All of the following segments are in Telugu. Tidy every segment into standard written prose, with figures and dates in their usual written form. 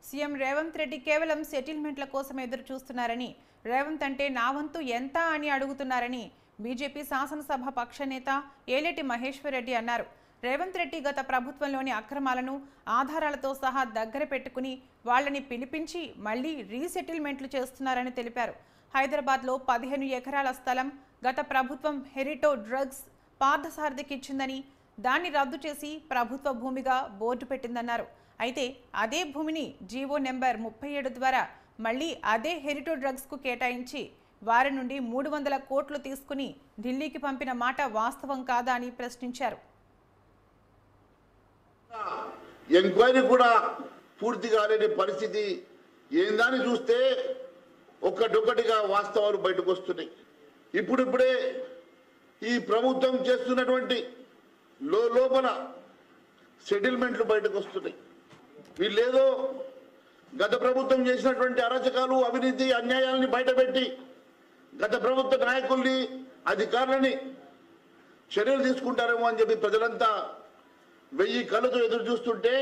సీఎం రేవంత్ రెడ్డి కేవలం సెటిల్మెంట్ల కోసం ఎదురు చూస్తున్నారని, రేవంత్ అంటే నా వంతు ఎంత అని అడుగుతున్నారని బీజేపీ శాసనసభ పక్ష నేత ఏలేటి మహేశ్వర్ రెడ్డి అన్నారు. రేవంత్ రెడ్డి గత ప్రభుత్వంలోని అక్రమాలను ఆధారాలతో సహా దగ్గర పెట్టుకుని వాళ్ళని పిలిపించి మళ్లీ రీసెటిల్మెంట్లు చేస్తున్నారని తెలిపారు. హైదరాబాద్లో 15 ఎకరాల స్థలం గత ప్రభుత్వం హెరిటో డ్రగ్స్ పార్థసారథికి ఇచ్చిందని, దాన్ని రద్దు చేసి ప్రభుత్వ భూమిగా బోర్డు పెట్టిందన్నారు. అయితే అదే భూమిని జీవో నెంబర్ 37 ద్వారా మళ్లీ అదే హెరిటో డ్రగ్స్కు కేటాయించి వారి నుండి 300 కోట్లు తీసుకుని ఢిల్లీకి పంపిన మాట వాస్తవం కాదా అని ప్రశ్నించారు. ఎంక్వైరీ కూడా పూర్తి కాలేని పరిస్థితి ఏందని చూస్తే ఒక్కటొక్కటిగా వాస్తవాలు బయటకు వస్తున్నాయి. ఇప్పుడిప్పుడే ఈ ప్రభుత్వం చేస్తున్నటువంటి లోపల సెటిల్మెంట్లు బయటకు వస్తున్నాయి. వీళ్ళేదో గత ప్రభుత్వం చేసినటువంటి అరాచకాలు, అవినీతి, అన్యాయాలని బయటపెట్టి గత ప్రభుత్వ నాయకుల్ని, అధికారులని చర్యలు తీసుకుంటారేమో అని చెప్పి ప్రజలంతా 1000 కళ్ళతో ఎదురు చూస్తుంటే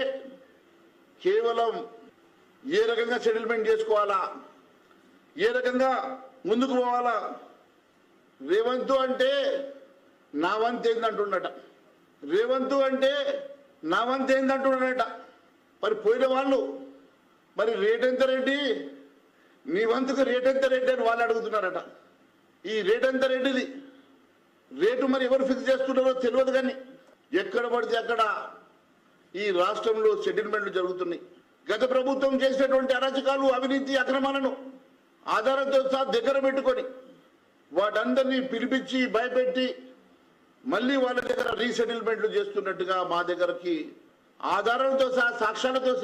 కేవలం ఏ రకంగా సెటిల్మెంట్ చేసుకోవాలా, ఏ రకంగా ముందుకు పోవాలా, రేవంత్ అంటే నా వంతు ఏందంటున్నట, రేవంత్ అంటే నా వంతు ఏందంటున్నాడట. మరి పోయిన వాళ్ళు మరి రేట్ ఎంత రెడ్డి, నీ వంతుకు రేట్ ఎంత రెడ్డి అని వాళ్ళు అడుగుతున్నారట. ఈ రేట్ ఎంత రెడ్డిది, రేటు మరి ఎవరు ఫిక్స్ చేస్తున్నారో తెలియదు. కానీ ఎక్కడ పడితే అక్కడ ఈ రాష్ట్రంలో సెటిల్మెంట్లు జరుగుతున్నాయి. గత ప్రభుత్వం చేసినటువంటి అరాచకాలు, అవినీతి, అక్రమాలను ఆధారంతో సహా దగ్గర పెట్టుకొని వాటందరినీ పిలిపించి భయపెట్టి మళ్ళీ వాళ్ళ దగ్గర రీసెటిల్మెంట్లు చేస్తున్నట్టుగా మా దగ్గరకి ఆధారాలతో సహా, సాక్ష్యాలతో సహా